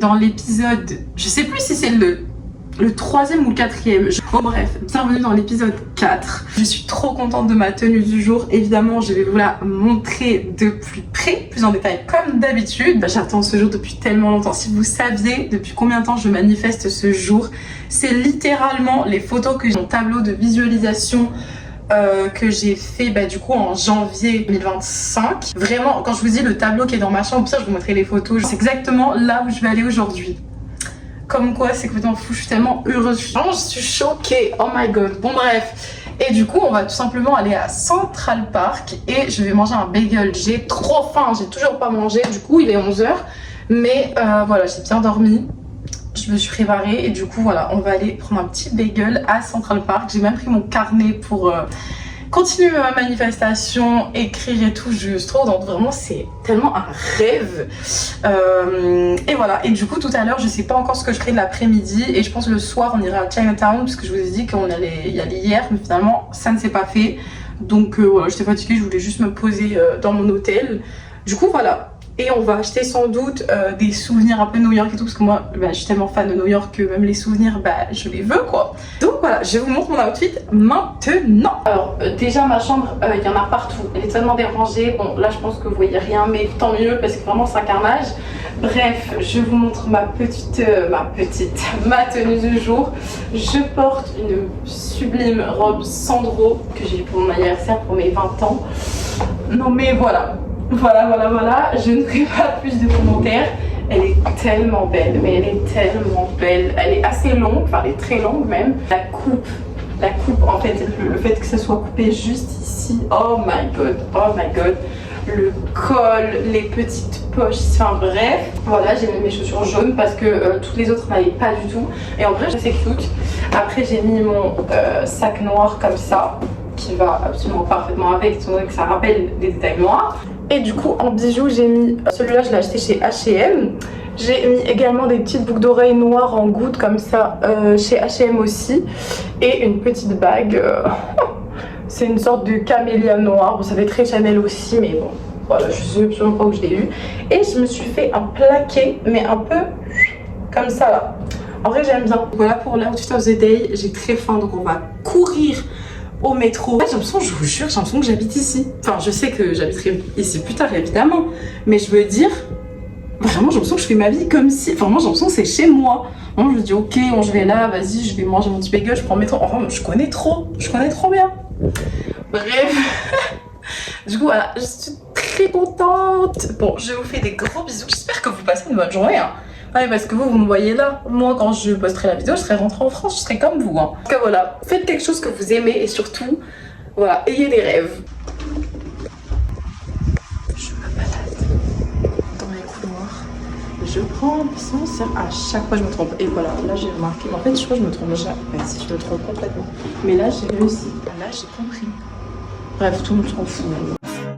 dans l'épisode, je sais plus si c'est le 3e ou le 4e. Bon bref, bienvenue dans l'épisode 4. Je suis trop contente de ma tenue du jour. Évidemment, je vais vous la montrer de plus près, plus en détail comme d'habitude. J'attends ce jour depuis tellement longtemps. Si vous saviez depuis combien de temps je manifeste ce jour, c'est littéralement les photos que j'ai dans mon tableau de visualisation que j'ai fait du coup en janvier 2025. Vraiment, quand je vous dis le tableau qui est dans ma chambre, ça je vous montrerai les photos. C'est exactement là où je vais aller aujourd'hui. Comme quoi, c'est complètement fou, je suis tellement heureuse. Je suis choquée, oh my god. Bon bref, et du coup on va tout simplement aller à Central Park et je vais manger un bagel. J'ai trop faim, j'ai toujours pas mangé. Du coup il est 11 h, mais voilà, j'ai bien dormi. Je me suis préparée et du coup voilà, on va aller prendre un petit bagel à Central Park. J'ai même pris mon carnet pour continuer ma manifestation, écrire et tout. Je suis trop contente, vraiment c'est tellement un rêve. Et voilà, et du coup tout à l'heure je sais pas encore ce que je ferai de l'après-midi et je pense le soir on ira à Chinatown parce que je vous ai dit qu'on allait y aller hier, mais finalement ça ne s'est pas fait. Donc voilà, j'étais fatiguée, je voulais juste me poser dans mon hôtel. Du coup voilà. Et on va acheter sans doute des souvenirs un peu New York et tout, parce que moi je suis tellement fan de New York que même les souvenirs je les veux quoi. Donc voilà, je vous montre mon outfit maintenant. Alors déjà ma chambre, il y en a partout, elle est tellement dérangée. Bon là je pense que vous voyez rien, mais tant mieux parce que vraiment c'est un carnage. Bref, je vous montre ma tenue du jour. Je porte une sublime robe Sandro que j'ai eu pour mon anniversaire, pour mes 20 ans. Non mais voilà. Voilà, je ne ferai pas plus de commentaires. Elle est tellement belle, mais elle est tellement belle. Elle est assez longue, enfin elle est très longue même. La coupe en fait, le fait que ça soit coupé juste ici, oh my god. Le col, les petites poches, enfin bref. Voilà, j'ai mis mes chaussures jaunes parce que toutes les autres n'allaient pas du tout. Et en vrai, c'est cute. Après, j'ai mis mon sac noir comme ça, qui va absolument parfaitement avec, étant donné que ça rappelle des détails noirs. Et du coup en bijoux j'ai mis, celui-là je l'ai acheté chez H&M. J'ai mis également des petites boucles d'oreilles noires en gouttes comme ça chez H&M aussi. Et une petite bague, c'est une sorte de camélia noir, bon, ça fait très Chanel aussi, mais bon voilà, je sais absolument pas où je l'ai eu. Et je me suis fait un plaqué, mais un peu comme ça là. En vrai j'aime bien. Voilà pour l'outfit of the day, j'ai très faim donc on va courir au métro. J'ai l'impression, je vous jure, j'ai l'impression que j'habite ici. Enfin, je sais que j'habiterai ici plus tard, évidemment. Mais je veux dire, vraiment, j'ai l'impression que je fais ma vie comme si... Enfin, moi, j'ai l'impression que c'est chez moi. Moi, je me dis, ok, je vais là, vas-y, je vais manger mon petit bagel, je prends le métro. Enfin, je connais trop bien. Bref. Du coup, voilà, je suis très contente. Bon, je vous fais des gros bisous. J'espère que vous passez une bonne journée, hein. Ouais, parce que vous me voyez là. Moi, quand je posterai la vidéo, je serai rentrée en France, je serai comme vous. Hein. Donc voilà, faites quelque chose que vous aimez et surtout, voilà, ayez des rêves. Je me balade dans les couloirs. Je prends l'ascenseur. À chaque fois, je me trompe. Et voilà, là, j'ai remarqué. En fait, je crois que je me trompe. Si je me trompe complètement. Mais là, j'ai réussi. Là, j'ai compris. Bref, tout le monde s'en fout.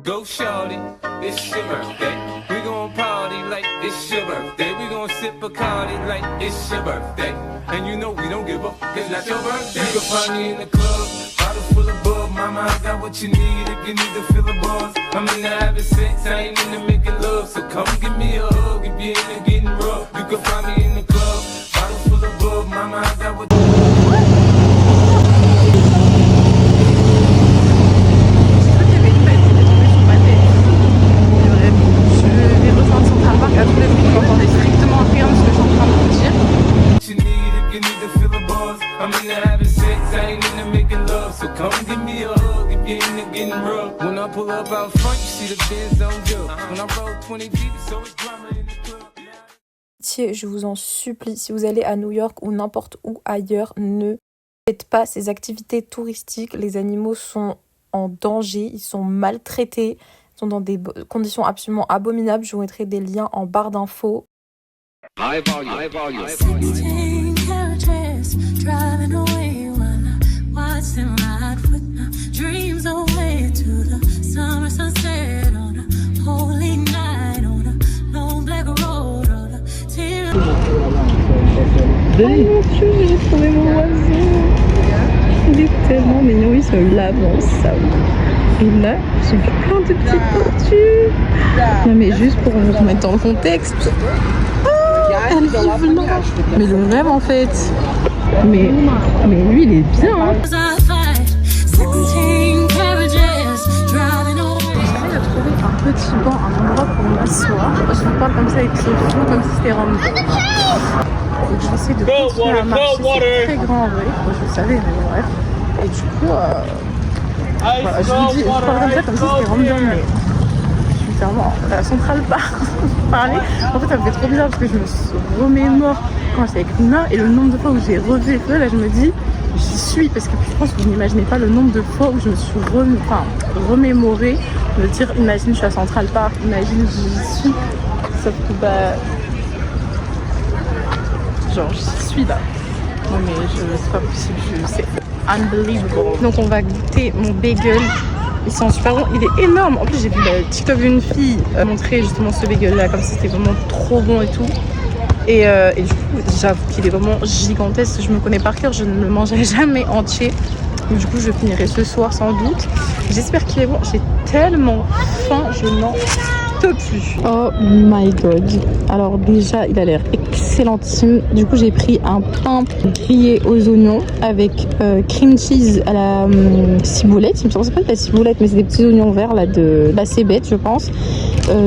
Go shorty, it's your birthday. We gon' party like it's your birthday. We gon' sip Bacardi like it's your birthday. And you know we don't give up, it's not your birthday. You can find me in the club, bottle full of bug. Mama, I got what you need if you need to feel the buzz. I'm into having sex, I ain't into making love. So come give me a hug if you're into getting rough. You can find me in the club, bottle full of bug. Mama, I got what je vous en supplie, si vous allez à New York ou n'importe où ailleurs, ne faites pas ces activités touristiques. Les animaux sont en danger, ils sont maltraités, ils sont dans des conditions absolument abominables. Je vous mettrai des liens en barre d'infos. Oh mon Dieu, j'ai trouvé mon oiseau. Il est tellement mignon, il se lave dans le sable. Et là, j'ai vu plein de petites tortues. Non mais juste pour vous remettre dans le contexte. Oh, elles Mais le rêve en fait. Mais lui il est bien. Hein. J'essaie de trouver un petit banc, un endroit pour m'asseoir. Je vous parle comme ça avec ce flou, comme si c'était random. Et je vais essayer de continuer à marcher. C'est très grand en vrai. Moi, je le savais, mais bref. Et du coup, voilà, je vous dis, je parle comme ça comme si c'était random, mais je suis clairement à la Central Park parler. En fait, ça me fait trop bizarre parce que je me remémore quand j'étais avec Luna et le nombre de fois où j'ai relevé le feu, là, je me dis, j'y suis. Parce que je pense que vous n'imaginez pas le nombre de fois où je me suis remémorée. De dire, imagine, je suis à Central Park, imagine, j'y suis. Sauf que, genre, j'y suis là. Non, mais c'est pas possible, c'est unbelievable. Donc, on va goûter mon bagel. Ils sont super bons, il est énorme. En plus, j'ai vu la TikTok d'une fille montrer justement ce bagel là, comme si c'était vraiment trop bon et tout. Et du coup, j'avoue qu'il est vraiment gigantesque. Je me connais par cœur, je ne le mangerai jamais entier. Donc, du coup, je finirai ce soir sans doute. J'espère qu'il est bon. J'ai tellement faim, je n'en peux plus. Oh my god. Alors déjà, il a l'air excellentissime. Du coup, j'ai pris un pain grillé aux oignons avec cream cheese à la ciboulette. Il me semble que c'est pas de la ciboulette, mais c'est des petits oignons verts là de la cébette, je pense.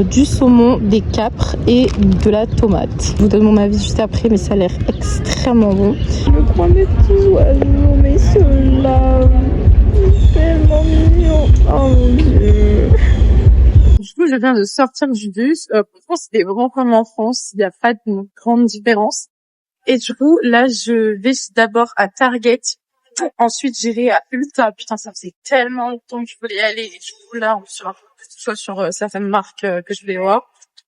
Du saumon, des capres et de la tomate. Je vous donne mon avis juste après, mais ça a l'air extrêmement bon. Je me crois mes petits oiseaux, mais ceux-là, tellement mignons. Oh mon dieu. Du coup, je viens de sortir du bus. Pourtant, c'était vraiment comme en France. Il n'y a pas de grande différence. Et du coup, là, je vais d'abord à Target. Ensuite, j'irai à Ulta. Putain, ça faisait tellement longtemps que je voulais y aller. Et du coup, là, on sera soit sur certaines marques que je vais voir.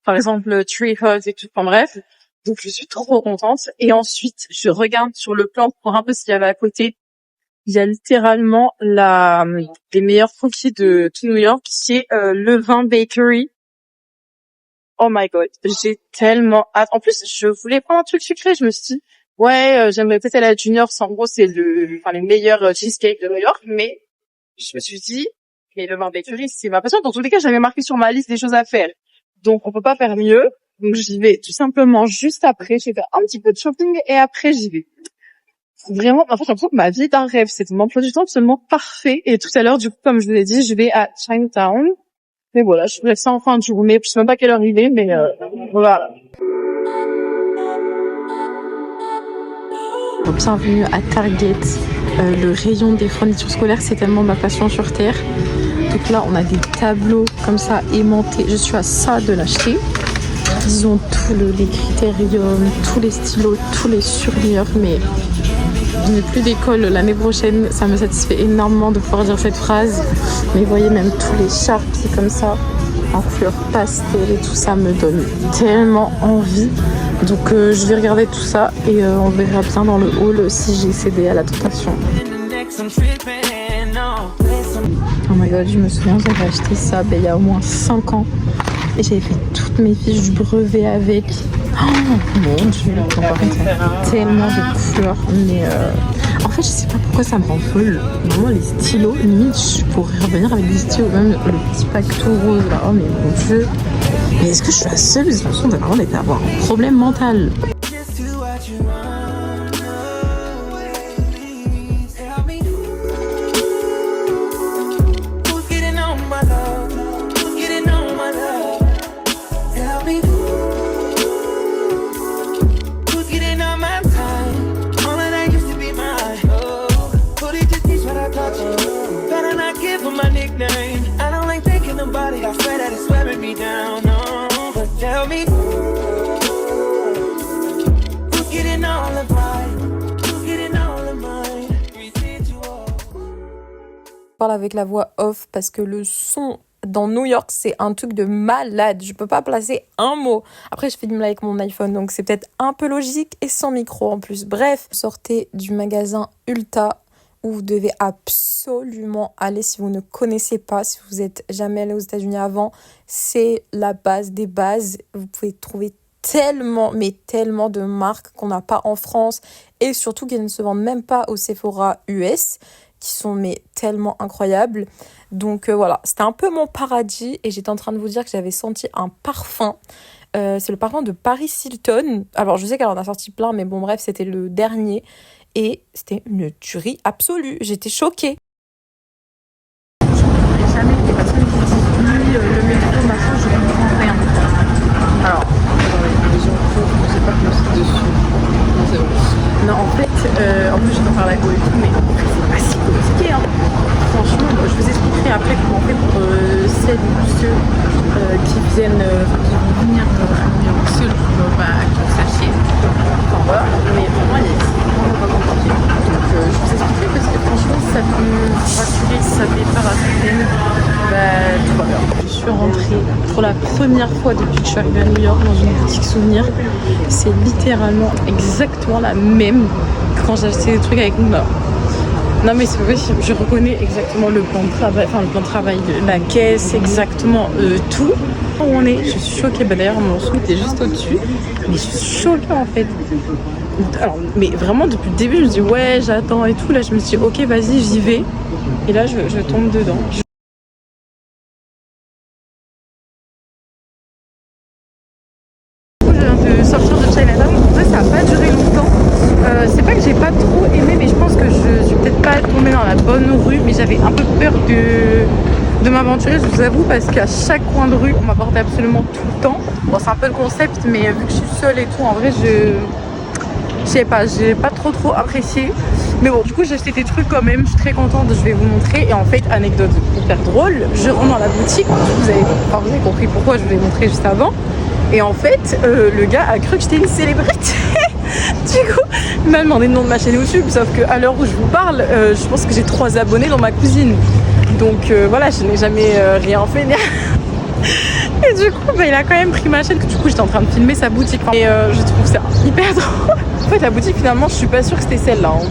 Par exemple, Treehouse et tout. Enfin bref. Donc, je suis trop contente. Et ensuite, je regarde sur le plan pour un peu ce qu'il y avait à côté. Il y a littéralement les meilleurs cookies de tout New York, qui est Levain Bakery. Oh my god, j'ai tellement hâte. En plus, je voulais prendre un truc sucré. Je me suis dit, ouais, j'aimerais peut-être aller à Junior. En gros, c'est les meilleurs cheesecakes de New York. Mais je me suis dit, mais Levain Bakery, c'est ma passion. Dans tous les cas, j'avais marqué sur ma liste des choses à faire. Donc, on peut pas faire mieux. Donc, j'y vais tout simplement juste après. Je vais faire un petit peu de shopping et après, j'y vais. Vraiment, en fait, j'ai l'impression que ma vie est un rêve. C'est mon emploi du temps absolument parfait. Et tout à l'heure, du coup, comme je vous l'ai dit, je vais à Chinatown. Mais voilà, je ferai ça en fin de journée. Je sais même pas quelle heure il est, mais voilà. Bienvenue à Target. Le rayon des fournitures scolaires, c'est tellement ma passion sur Terre. Donc là, on a des tableaux comme ça aimantés. Je suis à ça de l'acheter. Ils ont les critériums, tous les stylos, tous les surligneurs, mais je n'ai plus d'école l'année prochaine. Ça me satisfait énormément de pouvoir dire cette phrase. Mais vous voyez, même tous les Sharpies comme ça, en couleur pastel et tout ça, me donne tellement envie. Donc je vais regarder tout ça et on verra bien dans le haul si j'ai cédé à la tentation. Oh my god, je me souviens, j'avais acheté ça il y a au moins 5 ans. Et j'avais fait toutes mes fiches du brevet avec. Oh mon dieu, par contre, ça a tellement de couleurs. Mais en fait, je sais pas pourquoi ça me rend folle. Vraiment, les stylos, limite, je pourrais revenir avec des stylos. Même le petit pack tout rose là. Oh mais mon dieu. Mais est-ce que je suis la seule? J'ai l'impression d'avoir un problème mental. Je parle avec la voix off parce que le son dans New York, c'est un truc de malade. Je peux pas placer un mot. Après, je filme là avec mon iPhone, donc c'est peut-être un peu logique et sans micro en plus. Bref, sortez du magasin Ulta où vous devez absolument aller si vous ne connaissez pas, si vous êtes jamais allé aux États-Unis avant. C'est la base des bases. Vous pouvez trouver tellement, mais tellement de marques qu'on n'a pas en France et surtout qui ne se vendent même pas au Sephora US, qui sont mais tellement incroyables. Donc voilà, c'était un peu mon paradis et j'étais en train de vous dire que j'avais senti un parfum C'est le parrain de Paris Hilton. Alors, je sais qu'elle en a sorti plein, mais bon, bref, c'était le dernier. Et c'était une tuerie absolue. J'étais choquée. Jamais des personnes qui disent oui, le métro, machin, je comprends rien. Alors, les gens pauvres, je sais pas comment c'est dessus. Non, c'est bon. Non, en fait, en plus, je peux faire la go et tout, mais c'est pas si compliqué, hein. Franchement, je vous expliquerai après comment on fait pour celles ou ceux qui viennent, qui vont venir à New York seuls, que vous sachiez. Enfin voilà, mais pour moi, c'est vraiment pas compliqué. Donc, je vous expliquerai parce que franchement, ça peut vous rassurer, si ça fait peur à certaines, tout va bien. Je suis rentrée pour la première fois depuis que je suis arrivée à New York dans une boutique souvenir. C'est littéralement exactement la même que quand j'ai acheté des trucs avec Nuna. Non mais c'est vrai, je reconnais exactement le plan de travail, la caisse, exactement tout. Où on est, je suis choquée. D'ailleurs mon sweat est juste au-dessus, mais je suis choquée en fait. Alors, mais vraiment depuis le début je me dis ouais j'attends et tout, là je me suis dit ok vas-y j'y vais. Et là je tombe dedans. Je viens de sortir de Chinatown, en vrai ça n'a pas duré longtemps. C'est pas que j'ai pas trop aimé, mais je pense que je suis peut-être pas tombée dans la bonne rue, mais j'avais un peu peur de m'aventurer, je vous avoue, parce qu'à chaque coin de rue on m'abordait absolument tout le temps. Bon c'est un peu le concept, mais vu que je suis seule et tout, en vrai je sais pas, j'ai pas trop apprécié. Mais bon, du coup j'ai acheté des trucs quand même, je suis très contente, je vais vous montrer. Et en fait, anecdote hyper drôle, je rentre dans la boutique, vous avez compris pourquoi je vous l'ai montré juste avant. Et en fait, le gars a cru que j'étais une célébrité. Du coup, il m'a demandé le nom de ma chaîne YouTube, sauf qu'à l'heure où je vous parle, je pense que j'ai 3 abonnés dans ma cousine. Donc voilà, je n'ai jamais rien fait. Et du coup, il a quand même pris ma chaîne, que du coup j'étais en train de filmer sa boutique. Et je trouve ça hyper drôle. En fait, la boutique, finalement, je suis pas sûre que c'était celle-là. Hein.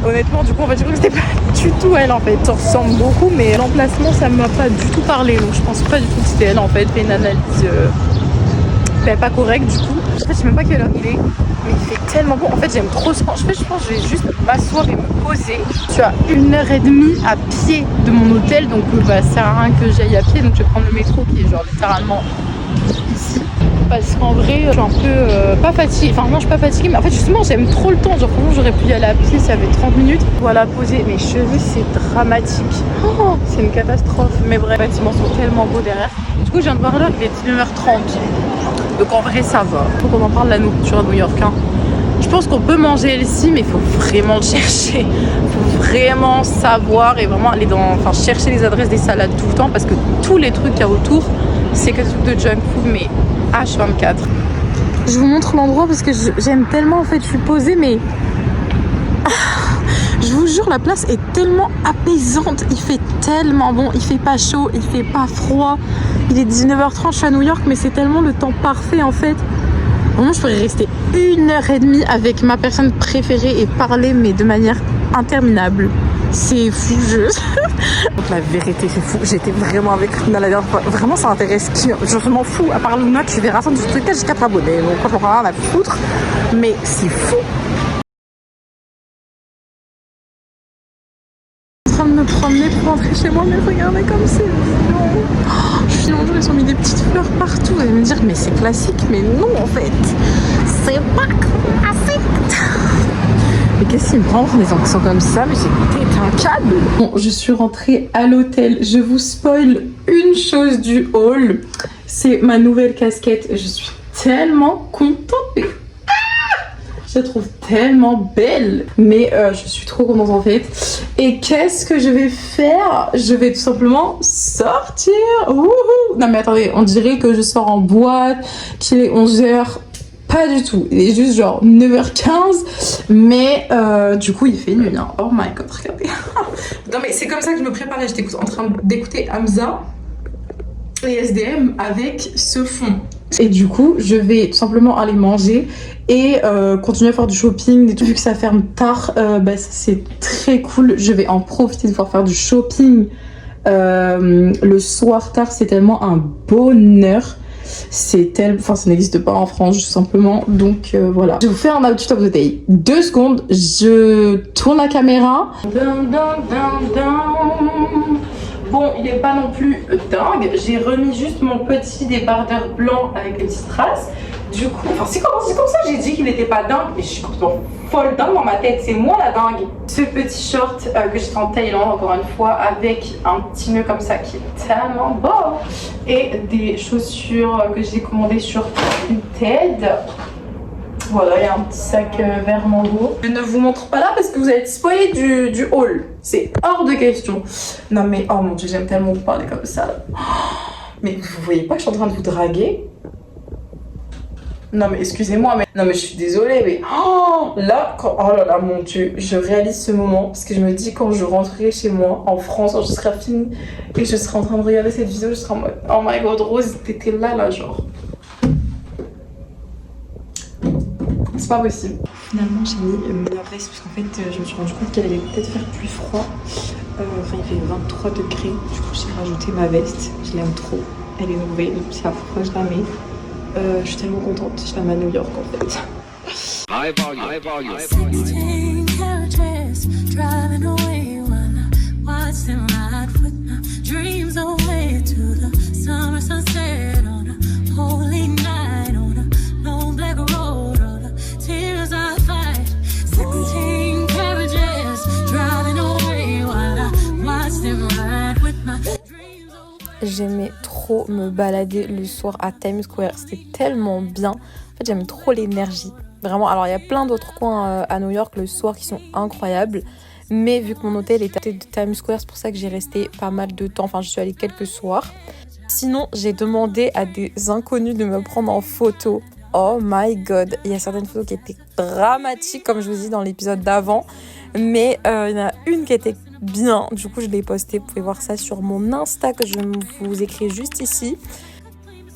Honnêtement, du coup, en fait, je crois que c'était pas du tout elle, en fait. Ça ressemble beaucoup, mais l'emplacement, ça m'a pas du tout parlé. Donc je pense pas du tout que c'était elle, en fait. Fait une analyse pas correcte, du coup. En fait, je sais même pas quelle heure il est. Mais il fait tellement bon. En fait, j'aime trop ce plan. Je pense que je vais juste m'asseoir et me poser. Je suis à 1h30 à pied de mon hôtel. Donc, ça sert à rien que j'aille à pied. Donc, je vais prendre le métro qui est genre littéralement ici. Parce qu'en vrai, je suis un peu pas fatiguée. Enfin, non, je suis pas fatiguée. Mais en fait, justement, j'aime trop le temps. Genre, franchement, j'aurais pu y aller à pied s'il y avait 30 minutes. Voilà, poser mes cheveux, c'est dramatique. Oh, c'est une catastrophe. Mais bref, les bâtiments sont tellement beaux derrière. Du coup, je viens de voir l'heure, il est 19h30. Donc en vrai ça va. Faut qu'on en parle de la nourriture à New York. Hein. Je pense qu'on peut manger ici, mais il faut vraiment le chercher. Il faut vraiment savoir et vraiment aller chercher les adresses des salades tout le temps, parce que tous les trucs qu'il y a autour, c'est que des trucs de junk food, mais H24. Je vous montre l'endroit parce que j'aime tellement, en fait, je suis posée, mais je vous jure, la place est tellement apaisante. Il fait tellement bon. Il fait pas chaud, il fait pas froid. Il est 19h30, je suis à New York, mais c'est tellement le temps parfait, en fait. Vraiment, je pourrais rester 1h30 avec ma personne préférée et parler, mais de manière interminable. C'est fou, Donc la vérité, c'est fou. J'étais vraiment avec Luna la dernière fois. Vraiment, ça intéresse qui? Je m'en fous. À part Luna, tu verras ça de ce truc-là, j'ai 4 abonnés. Donc, franchement, rien à foutre. Mais c'est fou. En train de me promener pour rentrer chez moi, mais regardez comme c'est mignon. Oh, je suis en jour, ils ont mis des petites fleurs partout. Vous allez me dire, mais c'est classique. Mais non, en fait, c'est pas classique. Mais qu'est-ce qu'il me prend en disant qu'ils sont comme ça? Mais j'ai pété un câble. Bon, je suis rentrée à l'hôtel. Je vous spoil une chose du haul. C'est ma nouvelle casquette. Je suis tellement contente. Je la trouve tellement belle, mais je suis trop contente en fait. Et qu'est-ce que je vais faire? Je vais tout simplement sortir. Wouhou! Non mais attendez, on dirait que je sors en boîte, qu'il est 11h. Pas du tout, il est juste genre 9h15, mais du coup il fait nuit. Hein. Oh my god, regardez. Non mais c'est comme ça que je me préparais. J'étais en train d'écouter Hamza et SDM avec ce fond. Et du coup, je vais tout simplement aller manger et continuer à faire du shopping. Vu que ça ferme tard, c'est très cool. Je vais en profiter de pouvoir faire du shopping le soir tard. C'est tellement un bonheur. Enfin, ça n'existe pas en France, tout simplement. Donc voilà. Je vais vous faire un outfit of the day. 2 secondes, je tourne la caméra. Bon, il n'est pas non plus dingue. J'ai remis juste mon petit débardeur blanc avec des petites traces. Du coup, enfin c'est comme ça j'ai dit qu'il n'était pas dingue, mais je suis complètement folle dingue dans ma tête, c'est moi la dingue. Ce petit short que j'ai fait en Thaïlande encore une fois avec un petit nœud comme ça qui est tellement beau et des chaussures que j'ai commandées sur Vinted. Voilà, il y a un petit sac vert mango. Je ne vous montre pas là parce que vous allez être spoilé du haul. C'est hors de question. Non mais, oh mon dieu, j'aime tellement vous parler comme ça. Mais vous voyez pas que je suis en train de vous draguer? Non mais excusez-moi, mais non mais je suis désolée, mais là, oh là là mon dieu, je réalise ce moment parce que je me dis quand je rentrerai chez moi en France, quand je serai finie et je serai en train de regarder cette vidéo, je serai en mode oh my god Rose, t'étais là genre. C'est pas possible. Finalement j'ai mis ma veste parce qu'en fait je me suis rendu compte qu'elle allait peut-être faire plus froid. Enfin il fait 23 degrés, du coup j'ai rajouté ma veste, je l'aime trop, elle est nouvelle, c'est la fois que je la mets. Je suis tellement contente, je l'aime à New York en fait. High volume. 16 carriages driving away while I watch them ride with my dreams away to the summer sunset on a holy night on a long black road all the tears I fight. 16 carriages driving away while I watch them ride with my dreams away. J'aimais trop me balader le soir à Times Square, c'était tellement bien. En fait, j'aime trop l'énergie. Vraiment, alors il y a plein d'autres coins à New York le soir qui sont incroyables. Mais vu que mon hôtel est à côté de Times Square, c'est pour ça que j'ai resté pas mal de temps. Enfin, je suis allée quelques soirs. Sinon, j'ai demandé à des inconnus de me prendre en photo. Oh my god, il y a certaines photos qui étaient dramatiques, comme je vous dis dans l'épisode d'avant. Mais il y en a une qui était bien, du coup je l'ai postée. Vous pouvez voir ça sur mon Insta que je vous écris juste ici.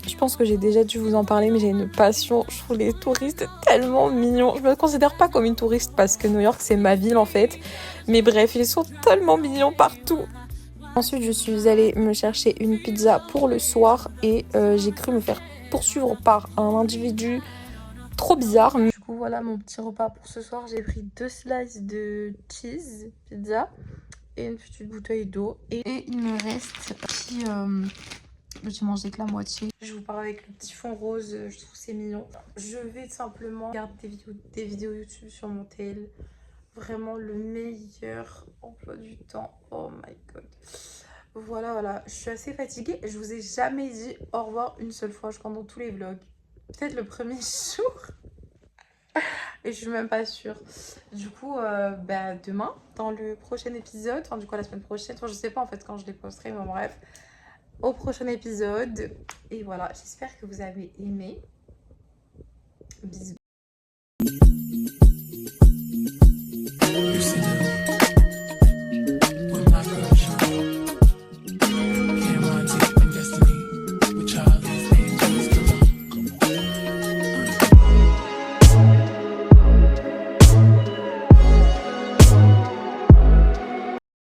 Je pense que j'ai déjà dû vous en parler, mais j'ai une passion. Je trouve les touristes tellement mignons. Je me considère pas comme une touriste parce que New York c'est ma ville en fait. Mais bref, ils sont tellement mignons partout. Ensuite, je suis allée me chercher une pizza pour le soir et j'ai cru me faire poursuivre par un individu trop bizarre. Du coup, voilà mon petit repas pour ce soir. J'ai pris 2 slices de cheese pizza et une petite bouteille d'eau. Et il me reste petit... j'ai mangé que la moitié. Je vous parle avec le petit fond rose, je trouve c'est mignon. Je vais simplement regarder des vidéos YouTube sur mon tel. Vraiment le meilleur emploi du temps. Oh my god. Voilà. Je suis assez fatiguée. Je vous ai jamais dit au revoir une seule fois, je crois, dans tous les vlogs. Peut-être le premier jour. Et je suis même pas sûre. Du coup, demain, dans le prochain épisode, enfin du coup la semaine prochaine, enfin je sais pas en fait quand je les posterai, mais bref. Au prochain épisode. Et voilà, j'espère que vous avez aimé. Bisous.